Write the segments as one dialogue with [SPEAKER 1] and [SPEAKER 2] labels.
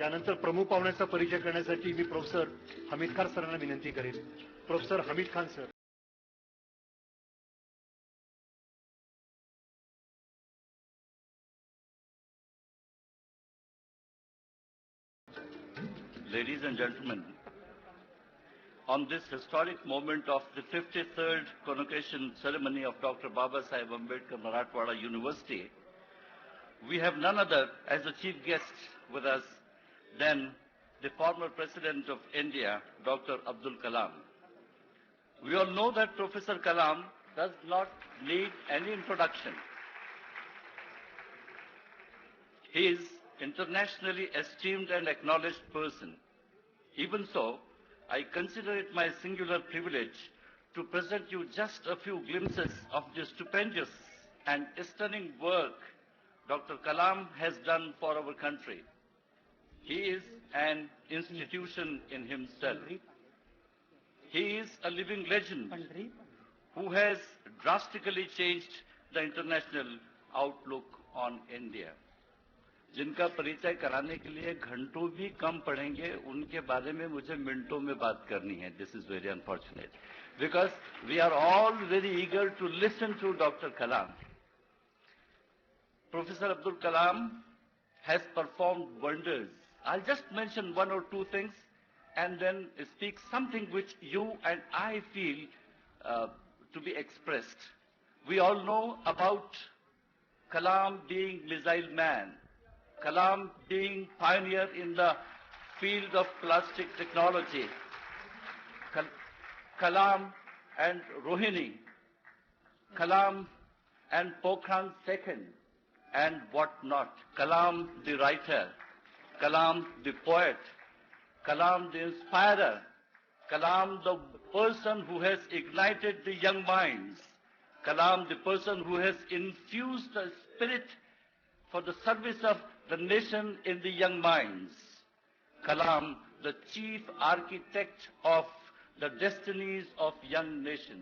[SPEAKER 1] यानंतर प्रमुख पाहुण्यांचा परिचय करण्यासाठी मी प्रोफेसर हमीद खान सरांना विनंती करेन. Professor Hamid Khan sir.
[SPEAKER 2] Ladies and gentlemen, on this historic moment of the 53rd convocation ceremony of Dr. Baba Saheb Ambedkar Marathwada University, we have none other as the chief guest with us than the former President of India, Dr. Abdul Kalam. We all know that Professor Kalam does not need any introduction. He is internationally esteemed and acknowledged person. Even so, I consider it my singular privilege to present you just a few glimpses of the stupendous and stunning work Dr. Kalam has done for our country. He is an institution in himself. He is a living legend who has drastically changed the international outlook on India. जिनका परिचय कराने के लिए घंटों भी कम पड़ेंगे, उनके बारे में मुझे मिनटों में बात करनी है. This is very unfortunate because we are all very eager to listen to Dr. Kalam. Professor Abdul Kalam has performed wonders. I'll just mention one or two things and then speak something which you and I feel to be expressed. We all know about Kalam being missile man, Kalam being pioneer in the field of plastic technology, Kalam and Rohini, Kalam and Pokhran II, and what not. Kalam the writer, Kalam the poet, Kalam the inspirer, Kalam the person who has ignited the young minds, Kalam the person who has infused the spirit for the service of the nation in the young minds. Kalam, the chief architect of the destinies of young nation.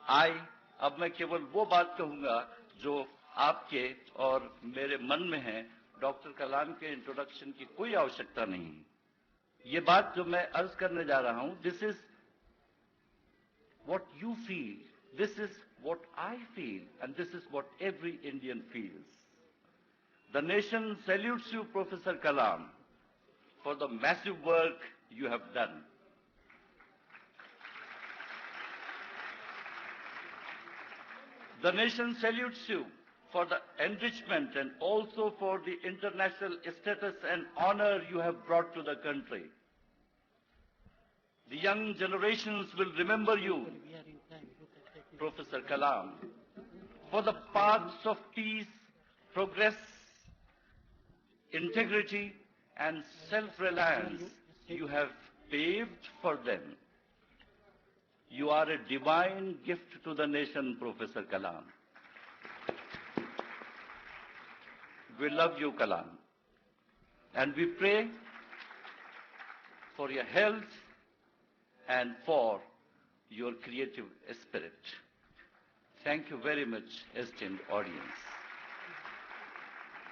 [SPEAKER 2] अब मैं केवल वो बात कहूंगा जो आपके और मेरे मन में है. डॉक्टर कलाम के इंट्रोडक्शन की कोई आवश्यकता नहीं. ये बात जो मैं अर्ज करने जा रहा हूं, this is what you feel, this is what I feel, and this is what every Indian feels. The nation salutes you, Professor Kalam, for the massive work you have done. The nation salutes you for the enrichment and also for the international status and honor you have brought to the country. The young generations will remember you, Professor Kalam, for the paths of peace, progress, integrity and self-reliance you have paved for them. You are a divine gift to the nation, Professor Kalam. We love you, Kalam, and we pray for your health and for your creative spirit. Thank you very much, esteemed audience.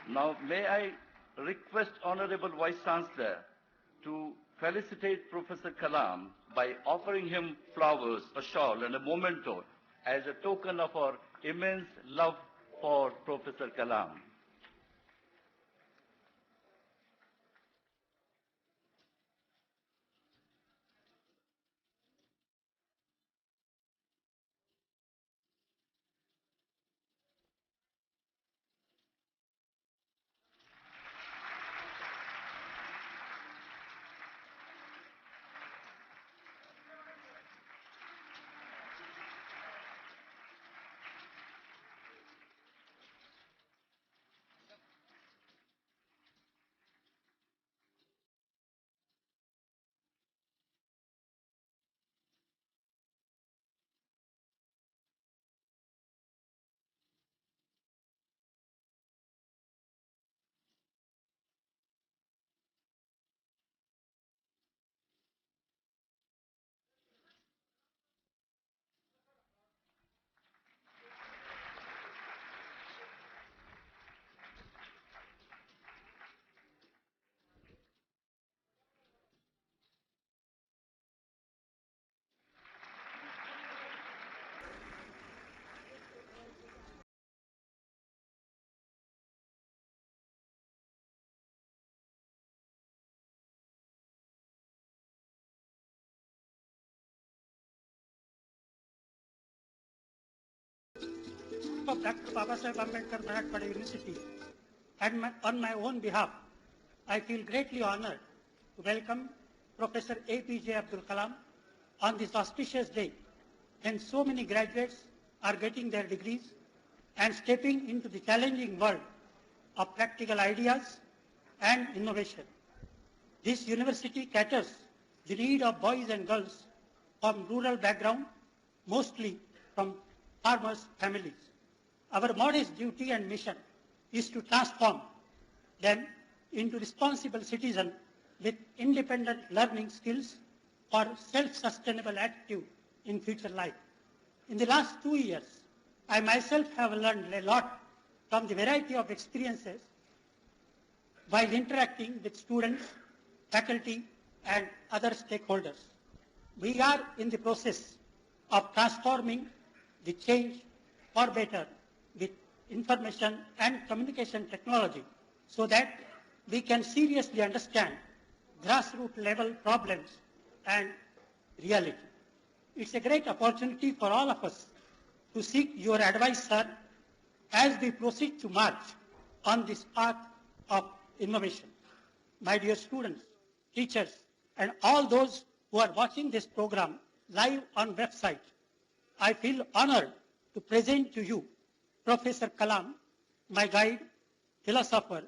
[SPEAKER 2] Now, may I request Honorable Vice Chancellor to felicitate Professor Kalam by offering him flowers, a shawl and a memento as a token of our immense love for Professor Kalam.
[SPEAKER 3] of Dr. Babasaheb Ambedkar Marathwada University and on my own behalf, I feel greatly honored to welcome Professor APJ Abdul Kalam on this auspicious day when so many graduates are getting their degrees and stepping into the challenging world of practical ideas and innovation. This university caters the need of boys and girls from rural background, mostly from farmers' families. Our modest duty and mission is to transform them into responsible citizens with independent learning skills for self-sustainable attitude in future life. In the last 2 years, I myself have learned a lot from the variety of experiences while interacting with students, faculty, and other stakeholders. We are in the process of transforming the change for better with information and communication technology so that we can seriously understand grassroots level problems and reality. It's a great opportunity for all of us to seek your advice, sir, as we proceed to march on this path of innovation. My dear students, teachers, and all those who are watching this program live on website, I feel honored to present to you Professor Kalam, my guide, philosopher,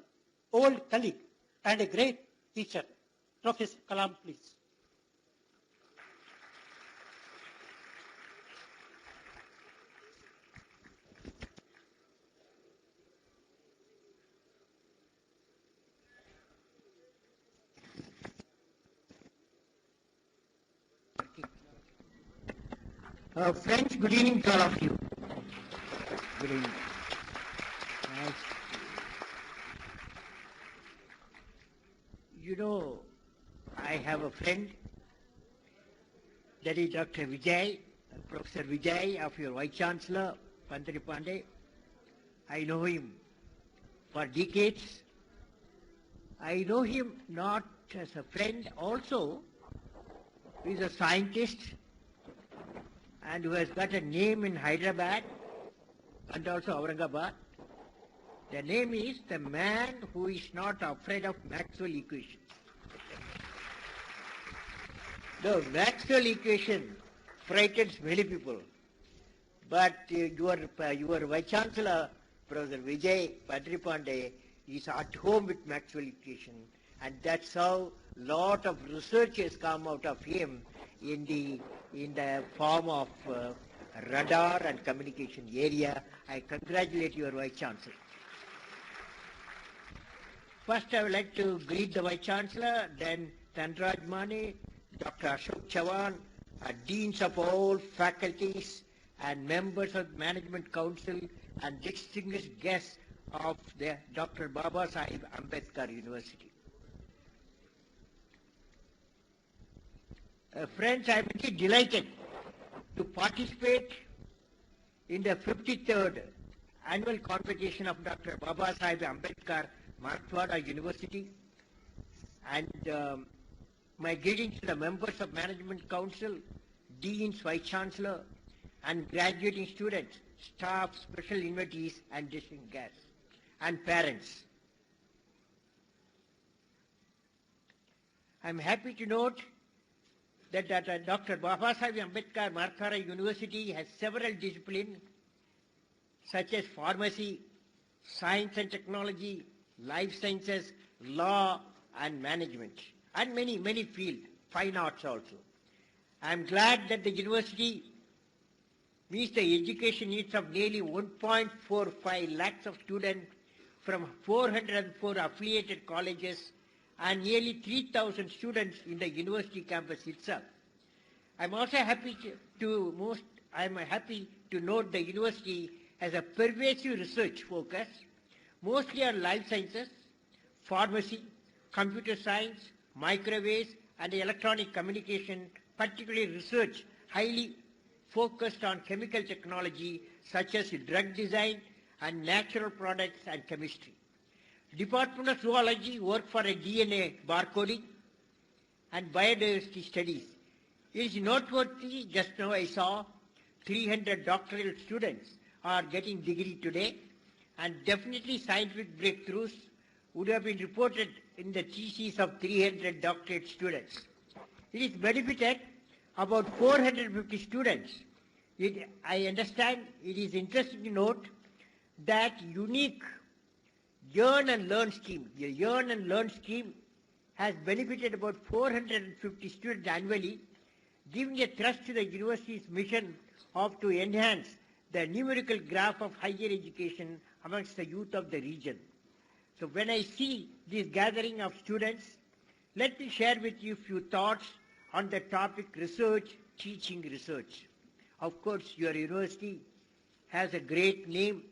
[SPEAKER 3] old colleague, and a great teacher. Professor Kalam, please.
[SPEAKER 4] Friends, good evening to all of you. Good evening. Nice. You know, I have a friend, that is Dr. Vijay, Professor Vijay of your Vice Chancellor, Pantari Pandey. I know him for decades. I know him not as a friend also. He is a scientist and who has got a name in Hyderabad and also Aurangabad. The name is the man who is not afraid of Maxwell equation. The Maxwell equation frightens many people, but your Vice Chancellor, Professor Vijay Padripande, is at home with Maxwell equation, and that's how lot of research has come out of him in the form of radar and communication area. I congratulate your Vice Chancellor. First, I would like to greet the Vice Chancellor, then Dhanraj Mane, Dr. Ashok Chavan, deans of all faculties and members of the Management Council and distinguished guests of the Dr. Babasaheb Ambedkar University. Friends, I am indeed delighted to participate in the 53rd annual convocation of Dr. Babasaheb Ambedkar Marathwada University, and my greetings to the members of Management Council, deans, Vice Chancellor, and graduating students, staff, special invitees, and distinguished guests, and parents. I am happy to note that Dr. Babasaheb Ambedkar Marathwada University has several disciplines such as pharmacy, science and technology, life sciences, law and management, and many fields, fine arts also. I am glad that the university meets the education needs of nearly 1.45 lakhs of students from 404 affiliated colleges and nearly 3,000 students in the university campus itself. I'm also happy to note the university has a pervasive research focus, mostly on life sciences, pharmacy, computer science, microwaves, and electronic communication, particularly research highly focused on chemical technology such as drug design and natural products and chemistry. Department of Zoology work for a DNA barcoding and biodiversity studies. It is noteworthy, just now I saw 300 doctoral students are getting degree today, and definitely scientific breakthroughs would have been reported in the theses of 300 doctorate students. It is benefited about 450 students. I understand it is interesting to note that unique Yearn and Learn scheme, the Yearn and Learn scheme has benefited about 450 students annually, giving a thrust to the university's mission of to enhance the numerical graph of higher education amongst the youth of the region. So when I see this gathering of students, let me share with you a few thoughts on the topic research, teaching research. Of course, your university has a great name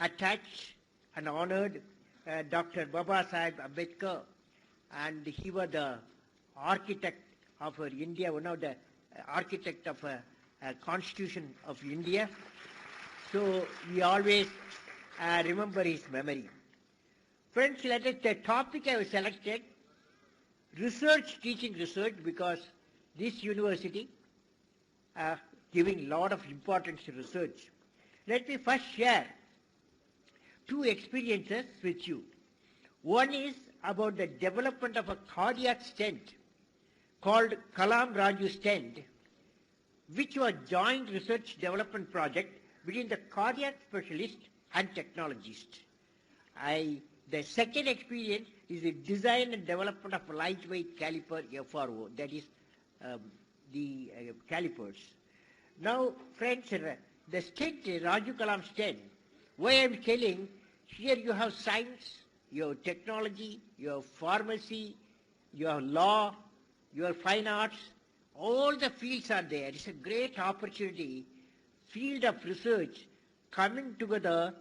[SPEAKER 4] attached and honored, Dr. Baba Sahib Ambedkar, and he was the architect of India, one of the architect of a constitution of India. So we always remember his memory. Friends, let us, the topic I have selected, research, teaching research, because this university giving a lot of importance to research. Let me first share two experiences with you. One is about the development of a cardiac stent called Kalam Raju stent, which was joint research development project between the cardiac specialist and technologist. The second experience is the design and development of a lightweight caliper FRO, that is the calipers. Now, friends, the stent, Raju Kalam stent, why I am telling, here you have science, you have technology, you have pharmacy, you have law, you have fine arts, all the fields are there. It's a great opportunity, field of research, coming together,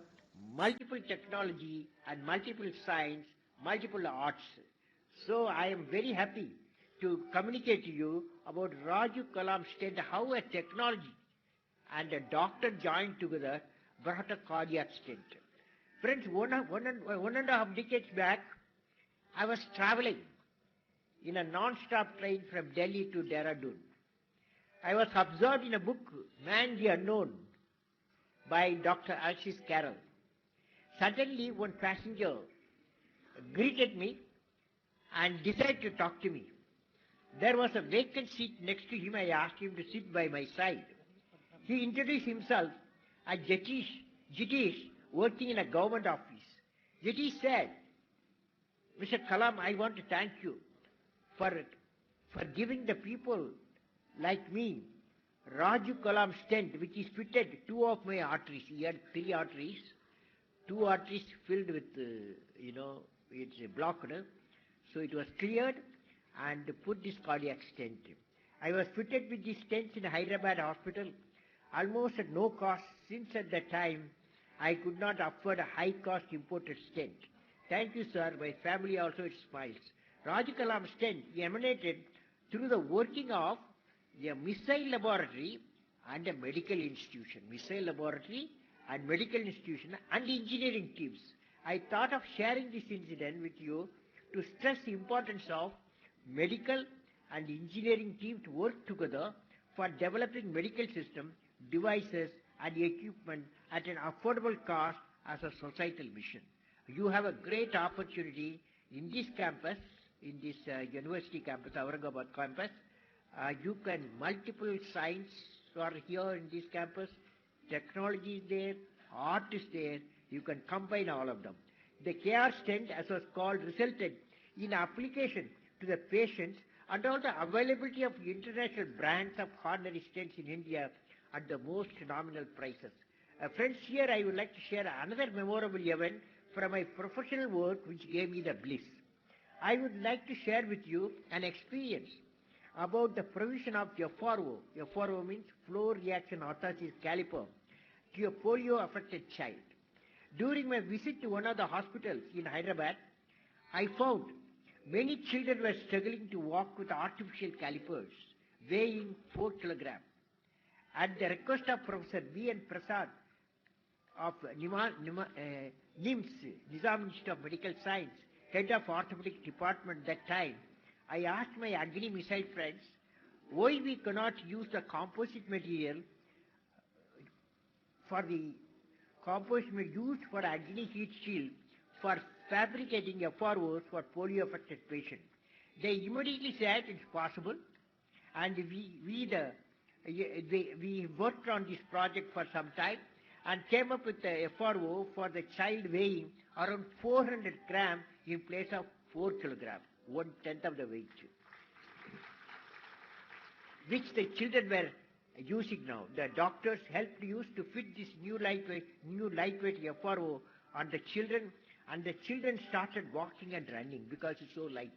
[SPEAKER 4] multiple technology and multiple science, multiple arts. So I am very happy to communicate to you about Raju Kalam stent, how a technology and a doctor joined together brought a cardiac stent. Friends, one and a half decades back, I was traveling in a non-stop train from Delhi to Dehradun. I was absorbed in a book, Man the Unknown, by Dr. Alexis Carrel. Suddenly, one passenger greeted me and decided to talk to me. There was a vacant seat next to him. I asked him to sit by my side. He introduced himself as Jitish, working in a government office. Jitish said, Mr. Kalam, I want to thank you for giving the people like me Raju Kalam stent, which is fitted two of my arteries. He had three arteries, two arteries filled with, it's blocked. So it was cleared and put this cardiac stent. I was fitted with these stents in Hyderabad hospital, almost at no cost, since at that time I could not afford a high-cost imported stent. Thank you, sir. My family also smiles. Raju Kalam stent emanated through the working of a missile laboratory and a medical institution. Missile laboratory and medical institution and engineering teams. I thought of sharing this incident with you to stress the importance of medical and engineering team to work together for developing medical system, devices and equipment at an affordable cost as a societal mission. You have a great opportunity in this campus, in this university campus, Aurangabad campus. You can, multiple science are here in this campus, technology is there, art is there, you can combine all of them. The KR stent, as was called, resulted in application to the patients and all the availability of international brands of coronary stents in India at the most nominal prices. Friends, here I would like to share another memorable event from my professional work which gave me the bliss. I would like to share with you an experience about the provision of FRO. FRO means flow reaction orthosis caliper to a polio-affected child. During my visit to one of the hospitals in Hyderabad, I found many children were struggling to walk with artificial calipers weighing 4 kilograms. At the request of Professor B.N. Prasad of NIMS, Nizam Institute of Medical Science, head of orthopedic department that time, I asked my Agni missile friends why we cannot use the composite material for the compost may be used for Agni heat shield for fabricating FROs for polio-affected patients. They immediately said it's possible, and we worked on this project for some time and came up with a FRO for the child weighing around 400 grams in place of 4 kilograms, 1/10 of the weight, which the children were using now. The doctors helped use to fit this new lightweight FRO on the children, and the children started walking and running because it's so light.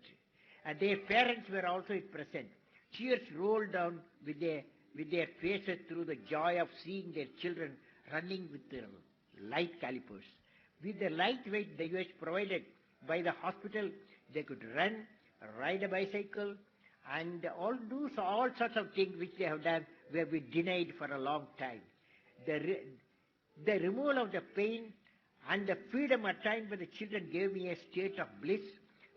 [SPEAKER 4] And their parents were also present. Tears rolled down with their faces through the joy of seeing their children running with their light calipers. With the lightweight device provided by the hospital, they could run, ride a bicycle, and do all sorts of things which they have done were been denied for a long time. The removal of the pain and the freedom attained by the children gave me a state of bliss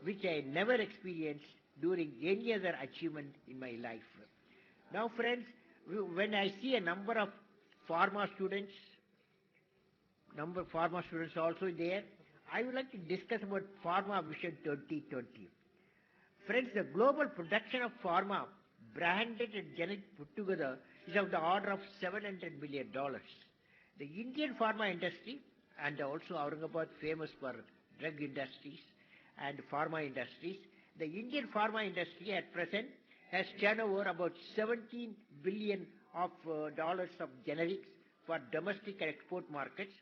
[SPEAKER 4] which I never experienced during any other achievement in my life. Now, friends, when I see a number of pharma students also there, I would like to discuss about Pharma Vision 2020. Friends, the global production of pharma, branded and generic put together, is of the order of $700 billion. The Indian pharma industry, and also Aurangabad famous for drug industries and pharma industries, the Indian pharma industry at present has turnover about $17 billion of generics for domestic and export markets,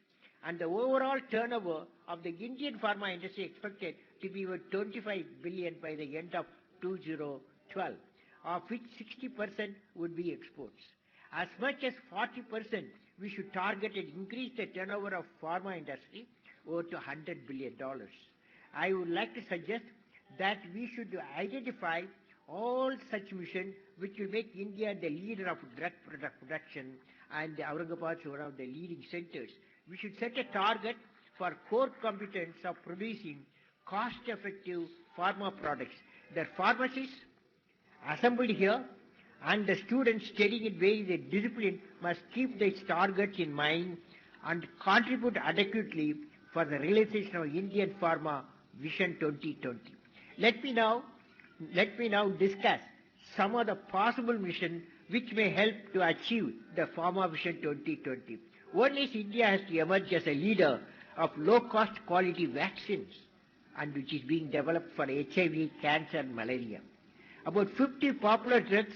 [SPEAKER 4] and the overall turnover of the Indian pharma industry expected to be about $25 billion by the end of 2012, of which 60% would be exports. As much as 40% we should target and increase the turnover of pharma industry over to $100 billion. I would like to suggest that we should identify all such missions which will make India the leader of drug production, and Aurangabad is one of the leading centers. We should set a target for core competence of producing cost-effective pharma products. The pharmacists assembled here and the students studying in various disciplines must keep these targets in mind and contribute adequately for the realization of Indian Pharma Vision 2020. Let me now discuss some of the possible missions which may help to achieve the Pharma Vision 2020. One is India has to emerge as a leader of low-cost quality vaccines, and which is being developed for HIV, cancer, and malaria. About 50 popular drugs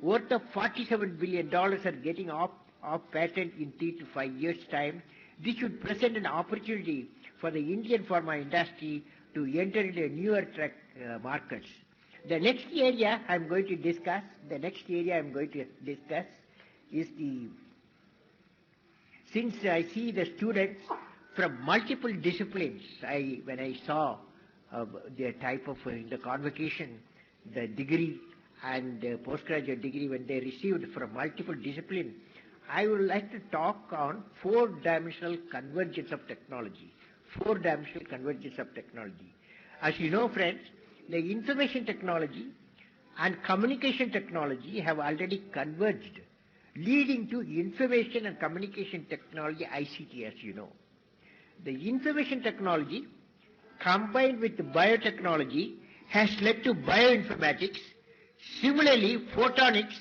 [SPEAKER 4] worth of $47 billion are getting off patent in 3 to 5 years' time. This should present an opportunity for the Indian pharma industry to enter into newer markets. The next area I'm going to discuss is since I see the students from multiple disciplines, when I saw their type of the convocation, the degree and postgraduate degree when they received from multiple disciplines, I would like to talk on four-dimensional convergence of technology. As you know, friends, the information technology and communication technology have already converged, leading to information and communication technology, ICT, as you know. The information technology combined with biotechnology has led to bioinformatics. Similarly, photonics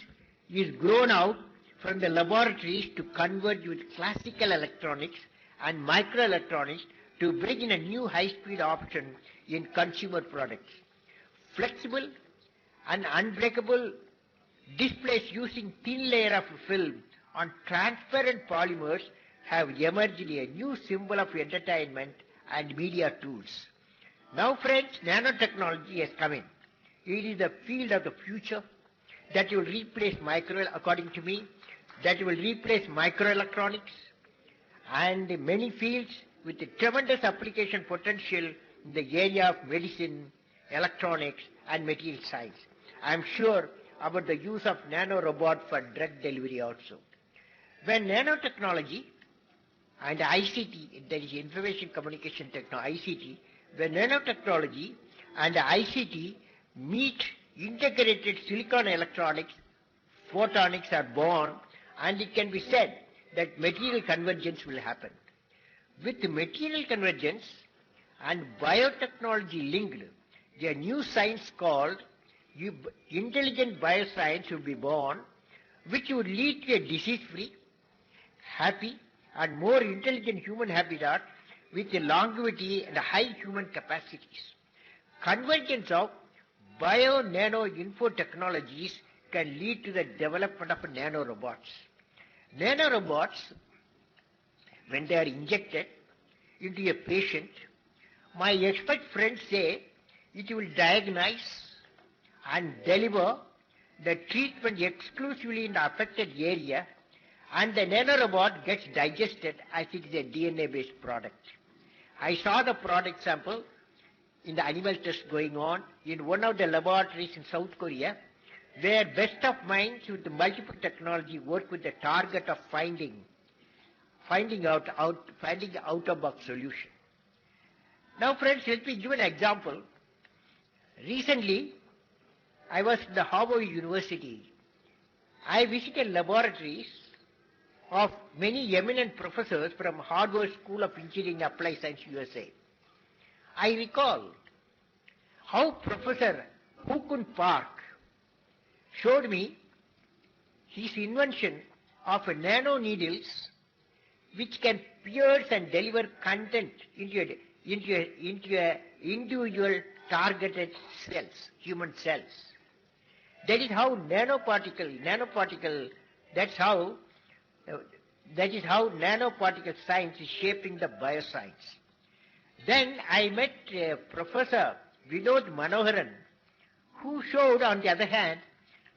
[SPEAKER 4] is grown out from the laboratories to converge with classical electronics and microelectronics to bring in a new high-speed option in consumer products. Flexible and unbreakable displays using thin layer of film on transparent polymers have emerged a new symbol of entertainment and media tools. Now, friends, nanotechnology has come in. It is the field of the future that will replace according to me, that will replace microelectronics and many fields with a tremendous application potential in the area of medicine, electronics, and material science. I am sure about the use of nanorobot for drug delivery also. When nanotechnology and ICT, that is information communication technology, ICT, when nanotechnology and ICT meet integrated silicon electronics, photonics are born, and it can be said that material convergence will happen. with material convergence and biotechnology linked, a new science called intelligent bioscience will be born, which would lead to a disease-free, happy, and more intelligent human habitat with a longevity and high human capacities. Convergence of bio-nano-info technologies can lead to the development of nanorobots. Nanorobots, when they are injected into a patient, my expert friends say it will diagnose and deliver the treatment exclusively in the affected area, and the nanorobot gets digested as it is a DNA-based product. I saw the product sample in the animal test going on in one of the laboratories in South Korea, where best of minds with multiple technology work with the target of finding out-of-box solution. Now friends, let me give an example. Recently, I was in the Harvard University. I visited laboratories of many eminent professors from Harvard School of Engineering and Applied Science, USA. I recall how Professor Hoo-Kun Park showed me his invention of nano needles which can pierce and deliver content into individual targeted cells, human cells. That is how nanoparticle science is shaping the bioscience. Then I met Professor Vinod Manoharan, who showed, on the other hand,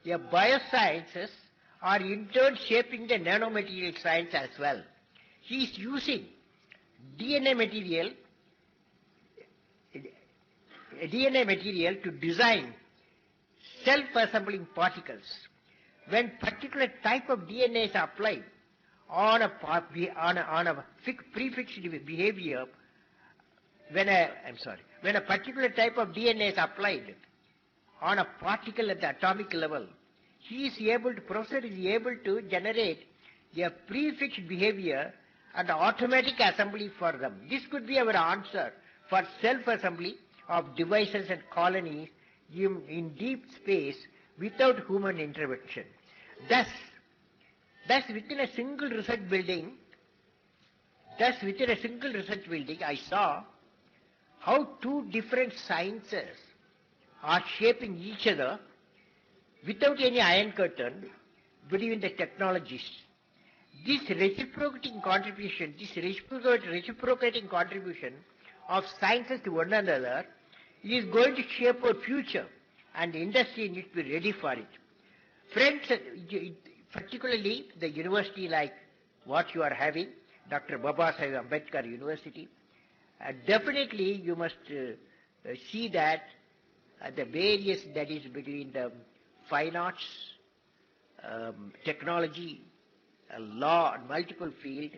[SPEAKER 4] the biosciences are in turn shaping the nanomaterial science as well. He is using DNA material to design self-assembling particles. When particular type of DNA is applied on a prefixed behavior, when a particular type of DNA is applied on a particle at the atomic level, professor is able to generate a prefixed behavior and automatic assembly for them. This could be our answer for self-assembly of devices and colonies in deep space without human intervention. Thus within a single research building, I saw how two different sciences are shaping each other without any iron curtain between the technologies. This reciprocating contribution of sciences to one another is going to shape our future, and the industry needs to be ready for it. Friends, particularly the university like what you are having, Dr. Babasaheb Ambedkar University, definitely you must see that the various, that is between the fine arts, technology, law, and multiple field,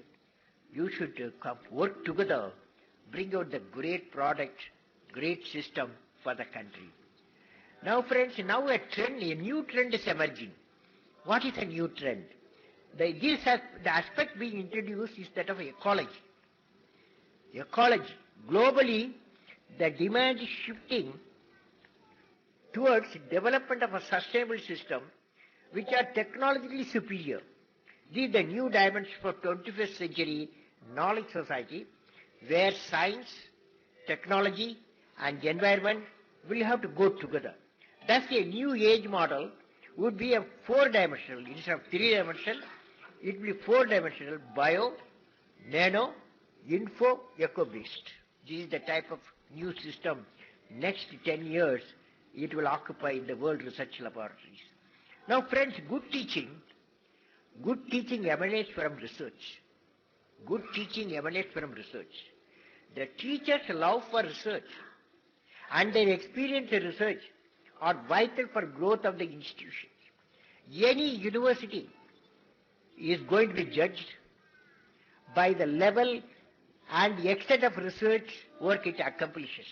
[SPEAKER 4] you should work together, bring out the great product, great system for the country. Now friends, a new trend is emerging. What is a new trend? The aspect being introduced is that of ecology. Globally, the demand is shifting towards development of a sustainable system which are technologically superior. This is the new dimension for 21st century knowledge society, where science, technology, and environment will have to go together. Thus, a new age model would be a four-dimensional, instead of three-dimensional, it will be four-dimensional: bio, nano, info, eco-based. This is the type of new system next 10 years it will occupy in the world research laboratories. Now friends, good teaching emanates from research. Good teaching emanates from research. The teachers' love for research and their experience in research are vital for growth of the institutions. Any university is going to be judged by the level and the extent of research work it accomplishes.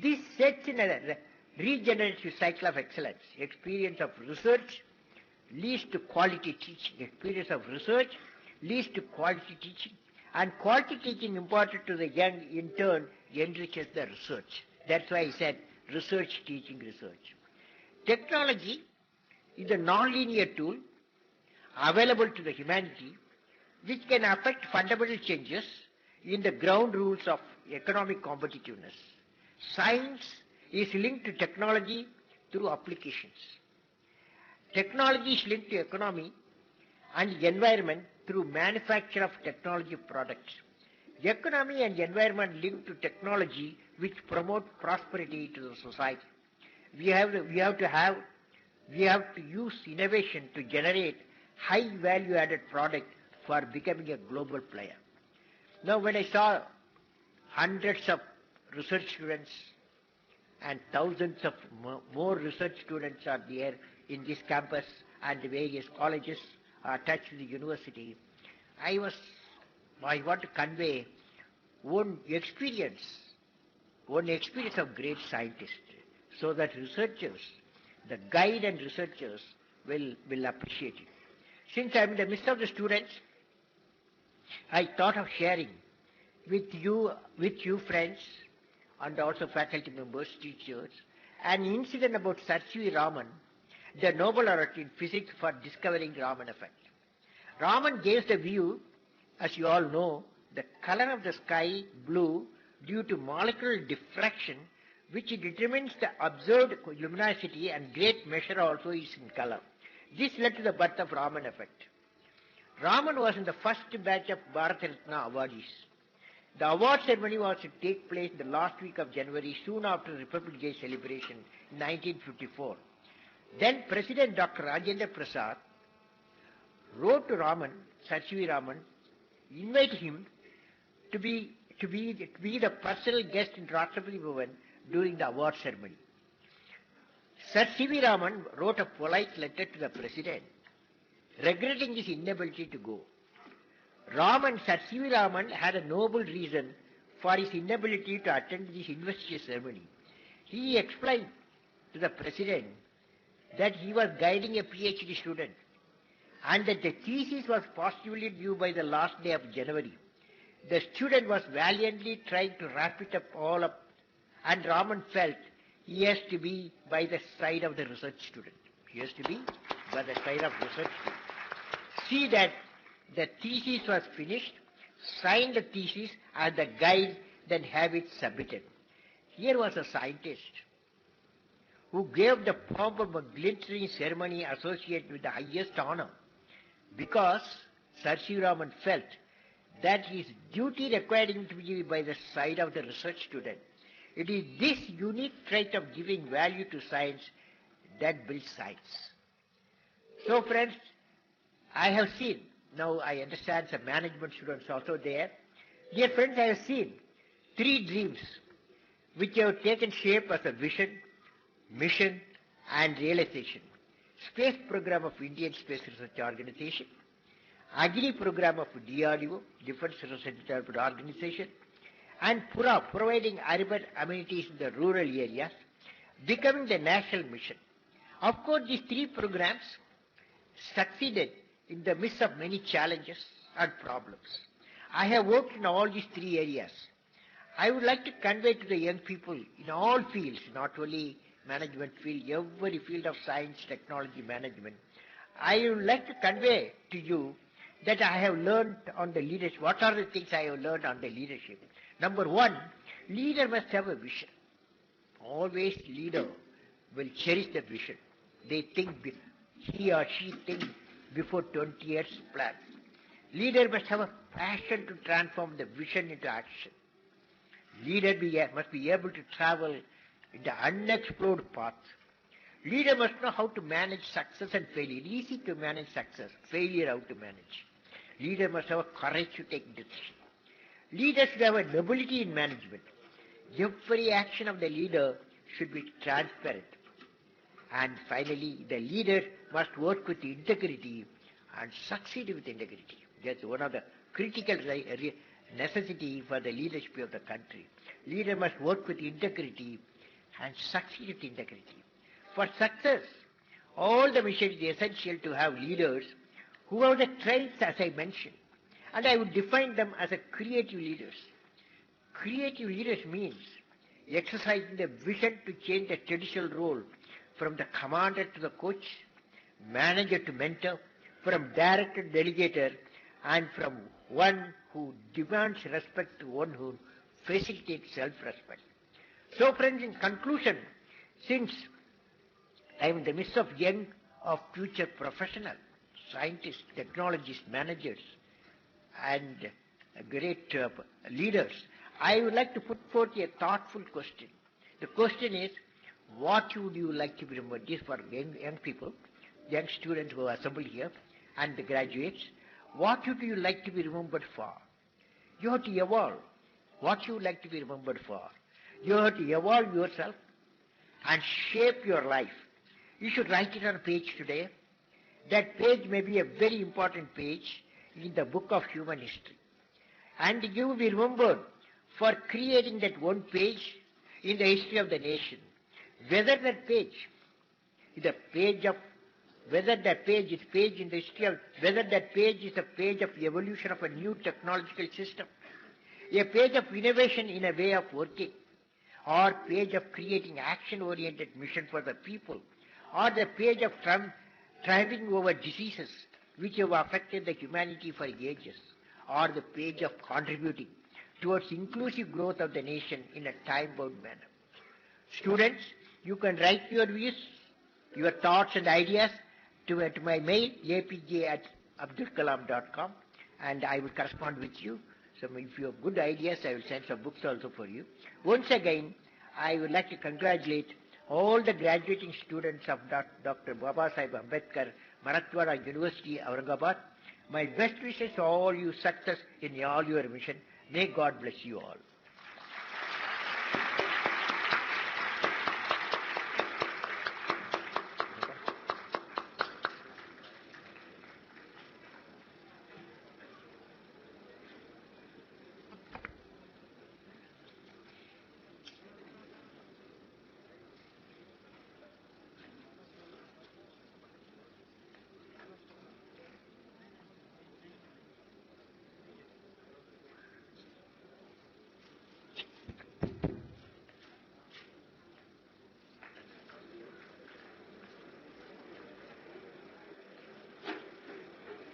[SPEAKER 4] This sets in a regenerative cycle of excellence. Experience of research leads to quality teaching. Experience of research leads to quality teaching. And quality teaching imparted to the young, in turn, enriches the research. That's why I said research, teaching, research. Technology is a non-linear tool available to the humanity which can affect fundamental changes in the ground rules of economic competitiveness. Science is linked to technology through applications. Technology is linked to economy and environment through manufacture of technology products. Economy and environment linked to technology which promote prosperity to the society. We have to use innovation to generate high value added product for becoming a global player. Now when I saw hundreds of research students and thousands of more research students are there in this campus and the various colleges attached to the university, I want to convey one experience of great scientists, so that researchers, the guide and researchers will appreciate it. Since I am in the midst of the students, I thought of sharing with you friends and also faculty members, teachers, an incident about Sir C.V. Raman, the Nobel laureate in physics for discovering Raman effect. Raman gave the view, as you all know, the color of the sky blue due to molecular diffraction, which determines the observed luminosity and great measure also is in color. This led to the birth of Raman effect. Raman was in the first batch of Bharat Ratna awardees. The award ceremony was to take place in the last week of January, soon after the Republic Day celebration in 1954. Then President Dr. Rajendra Prasad wrote to Raman, Sir C.V. Raman, invited him to be the personal guest in Rashtrapati Bhavan during the award ceremony. Sir C.V. Raman wrote a polite letter to the President, regretting his inability to go. Sir C.V. Raman had a noble reason for his inability to attend this investiture ceremony. He explained to the President that he was guiding a PhD student and that the thesis was positively due by the last day of January. The student was valiantly trying to wrap it all up, and Raman felt he has to be by the side of the research student. He has to be by the side of research student. See that the thesis was finished, sign the thesis and the guide, then have it submitted. Here was a scientist who gave the pomp of a glittering ceremony associated with the highest honor, because Sir C. Raman felt that his duty required him to be by the side of the research student. It is this unique trait of giving value to science that builds science. So friends, I have seen, now I understand some management students also there. Dear friends, I have seen 3 dreams which have taken shape as a vision, mission and realization. Space program of Indian Space Research Organization, Agni program of DRDO, Defense Research Organization, and PURA, providing urban amenities in the rural areas, becoming the national mission. Of course, these 3 programs succeeded in the midst of many challenges and problems. I have worked in all these 3 areas. I would like to convey to the young people in all fields, not only management field, every field of science, technology, management, I would like to convey to you that I have learned on the leadership. What are the things I have learned on the leadership? Number 1, leader must have a vision. Always leader will cherish the vision. They think, he or she thinks before 20 years plan. Leader must have a passion to transform the vision into action. Leader must be able to travel in the unexplored path. Leader must know how to manage success and failure. Easy to manage success, failure how to manage. Leader must have a courage to take decisions. Leaders should have a nobility in management. Every action of the leader should be transparent. And finally, the leader must work with integrity and succeed with integrity. That's one of the critical necessity for the leadership of the country. Leader must work with integrity and succeed with integrity. For success, all the mission is essential to have leaders who have the traits as I mentioned, And I would define them as a creative leaders. Creative leaders means exercising the vision to change the traditional role from the commander to the coach, manager to mentor, from director to delegator, and from one who demands respect to one who facilitates self-respect. So friends, in conclusion, since I am in the midst of young of future professionals, scientists, technologists, managers, and great leaders, I would like to put forth a thoughtful question. The question is, what would you like to be remembered? This for young people, young students who are assembled here, and the graduates. What would you like to be remembered for? You have to evolve. What you would like to be remembered for? You have to evolve yourself and shape your life. You should write it on a page today. That page may be a very important page in the book of human history. And you will be remembered for creating that one page in the history of the nation. Whether that page is a page of, whether that page is page in the history of, whether that page is a page of evolution of a new technological system, a page of innovation in a way of working, or page of creating action-oriented mission for the people, or the page of triumphing over diseases which have affected the humanity for ages, or the page of contributing towards inclusive growth of the nation in a time-bound manner. Students, you can write your views, your thoughts and ideas to my mail, apj@abdulkalam.com, and I will correspond with you. So if you have good ideas, I will send some books also for you. Once again, I would like to congratulate all the graduating students of Dr. Babasaheb Ambedkar, Marathwada University, Aurangabad. My best wishes to all you success in all your mission. May God bless you all.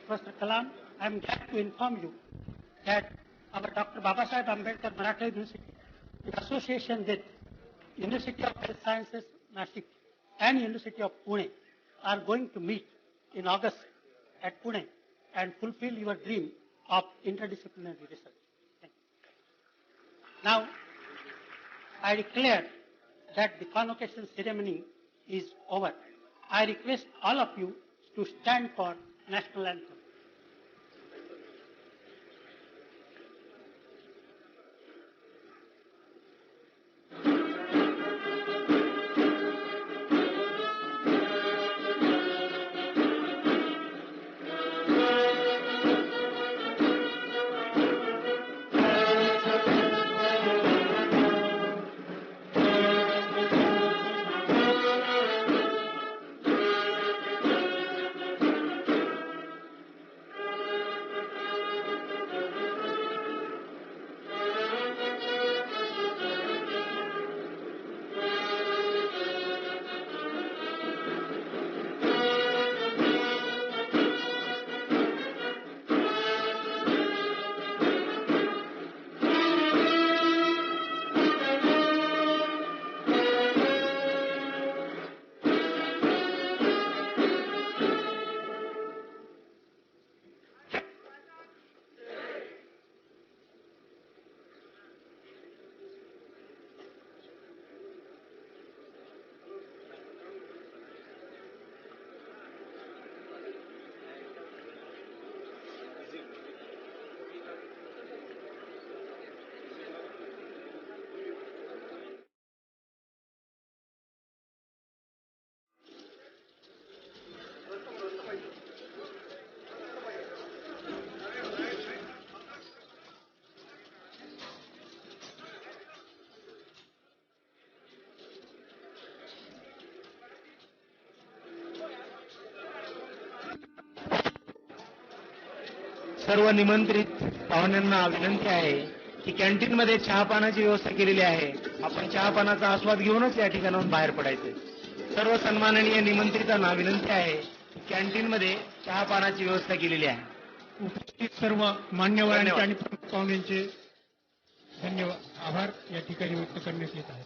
[SPEAKER 3] Professor Kalam, I am glad to inform you that our Dr. Babasaheb Ambedkar Maratha University, in association with University of Health Sciences, Nashik, and University of Pune, are going to meet in August at Pune and fulfill your dream of interdisciplinary research. Thank you. Now, I declare that the convocation ceremony is over. I request all of you to stand for national anthem.
[SPEAKER 5] सर्व निमंत्रित पाहुण्यांना विनंती आहे की कॅन्टीनमध्ये चहापानाची व्यवस्था केलेली आहे. आपण चहापानाचा आस्वाद घेऊनच या ठिकाणाहून बाहेर पडायचे. सर्व सन्माननीय निमंत्रितांना विनंती आहे कॅन्टीनमध्ये चहापानाची व्यवस्था केलेली आहे.
[SPEAKER 6] उपस्थित सर्व मान्यवरांचे आणि प्रमुख पाहुण्यांचे धन्यवाद आभार या ठिकाणी व्यक्त करण्यात येत आहे.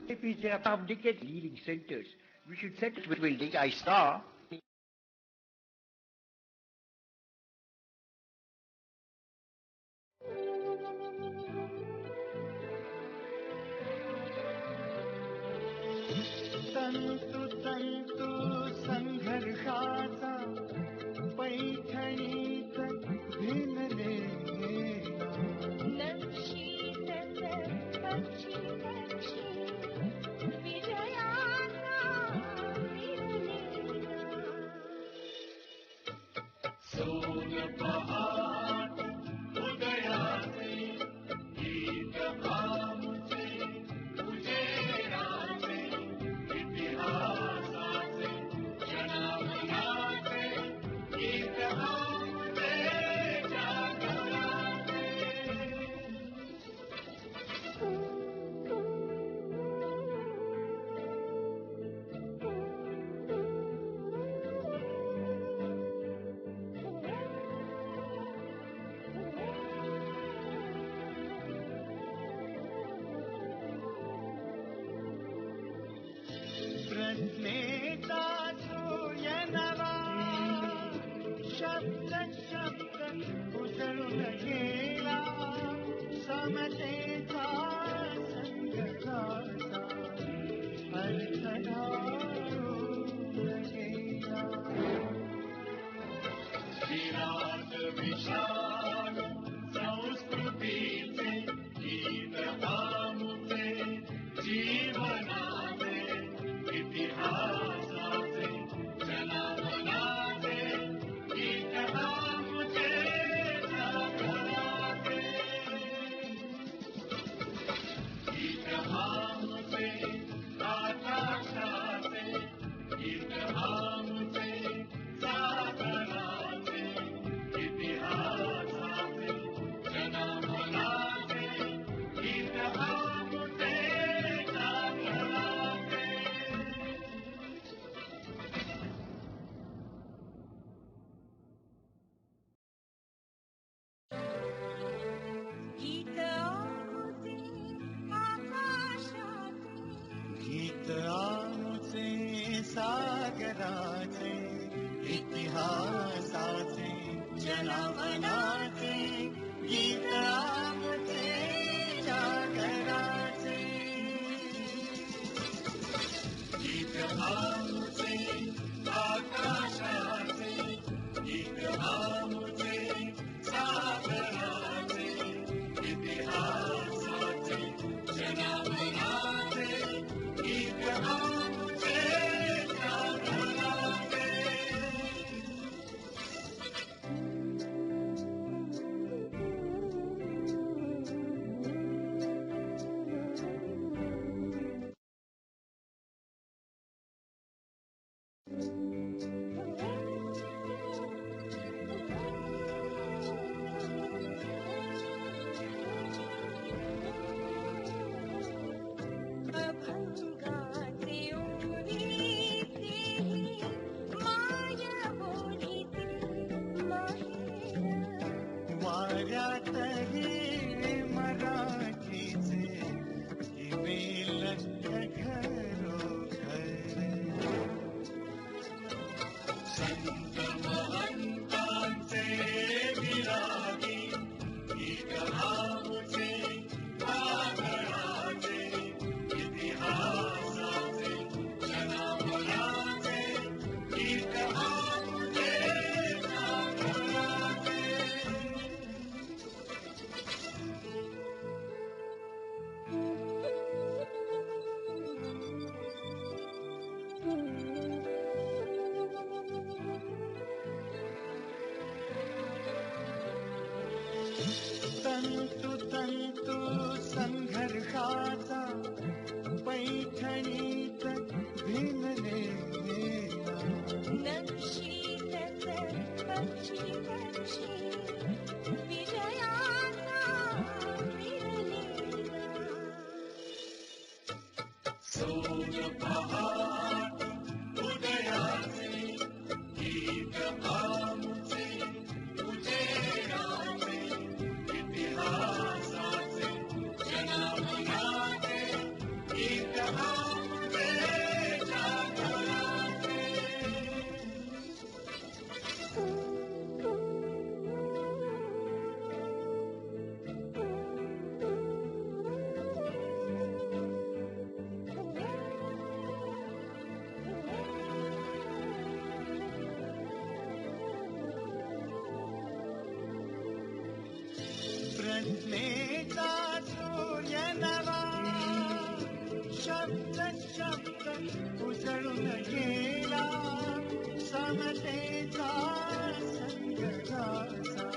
[SPEAKER 4] APJ abdicate leading centers. We should set it with building. I saw.
[SPEAKER 7] तंतु तंतु संघर्षाचा पैठणीत भिनले समतेचा संघर्षाचा अर्थ ठाऊन गेला. विराट विशाल संस्कृतीचे गीत आमुचे जीवनाचे इतिहासाचे जनावनाचे गीत आमुचे जगनाचे गीत आमुचे आकाशाचे गीत आमुचे सागराचे इतिहासाचे जनावनाचे गीत आमुचे जगनाचे.
[SPEAKER 8] गीत आमुचे आकाशाचे
[SPEAKER 7] गीत आमुचे सागराचे इतिहासाचे जनावनाचे गीत आमुचे जागराचे. गीत आमुचे आकाशाचे गीत आमुचे सागराचे इतिहासाचे जनावनाचे गीत आमुचे जागराचे.
[SPEAKER 8] अभंगाचे ओवीते माया बोलीते माहेर.
[SPEAKER 7] वाऱ्यातही मराठीचे इमेल घरोघर. संत महंतांचे विरागी गीत आमुचे वादळाचे इतिहासाचे जनावराचे गीत आमुचे जागराचे. तंतु तंतु संघर्षाचा पैठणीत भिनले गेला.
[SPEAKER 8] नक्षीतच पक्षी पक्षी विजयाचा विरलेला.
[SPEAKER 7] सोन पहाट उदयाचे गीत आमुचे उजेडाचे इतिहासाचे जनावनाचे गीत आमुचे जागराचे. प्रज्ञेचा सूर्य नवा शब्द शब्द उजळून गेला. समतेचा संघर्षाचा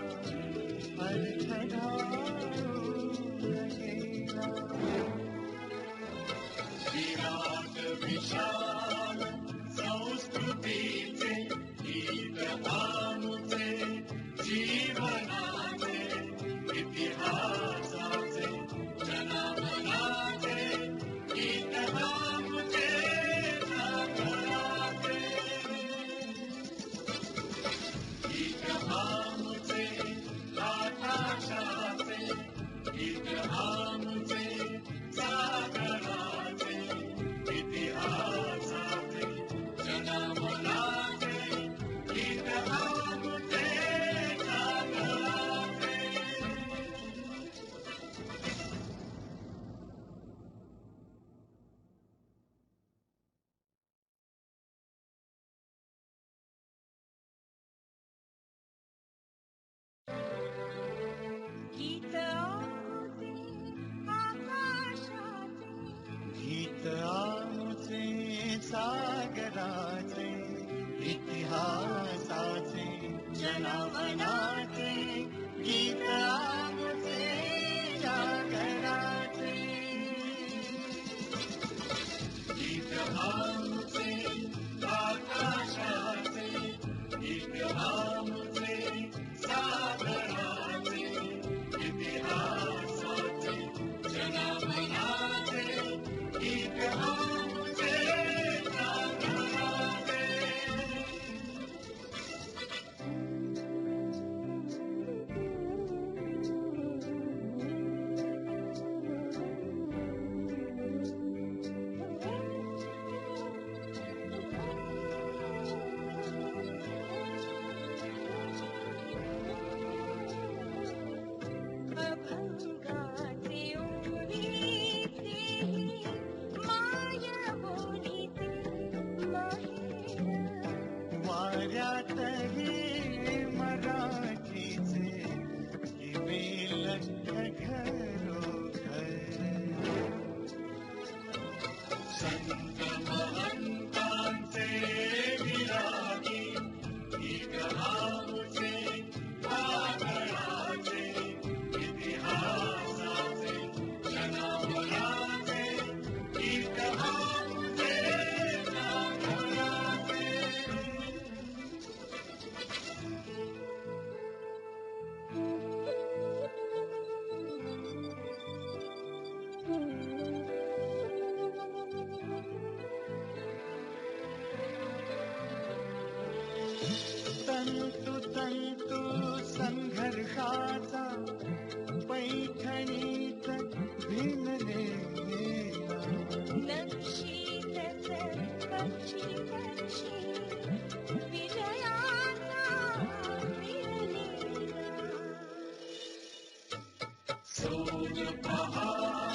[SPEAKER 7] अर्थ ठाऊन गेला. विराट विशाल संस्कृतीचे गीत आमुचे जीवनाचे इतिहासाचे जनावनाचे गीत आमुचे जागराचे. गीत आमुचे आकाशाचे गीत आमुचे सागराचे इतिहासाचे जनमनाचे गीत आमुचे सागराचे गीत आमुचे आकाशाचे गीत आमुचे सागराचे इतिहासाचे जनमनाचे गीत आमुचे सागराचे
[SPEAKER 8] अभंगाचे ओढीते माया बोलीते माहेर
[SPEAKER 7] वाऱ्यातही मराठीचे किमेल घरोघर संत महंतांचे विरागी गीत आमुचे वादळाचे इतिहासाचे जनमनाचे गीत आमुचे सागराचे तंतु तंतु संघर्षाचा पैठणीत भिनले
[SPEAKER 8] नक्षीतच पक्षी पक्षी विजयाचा मिळलेला
[SPEAKER 7] सोन पहा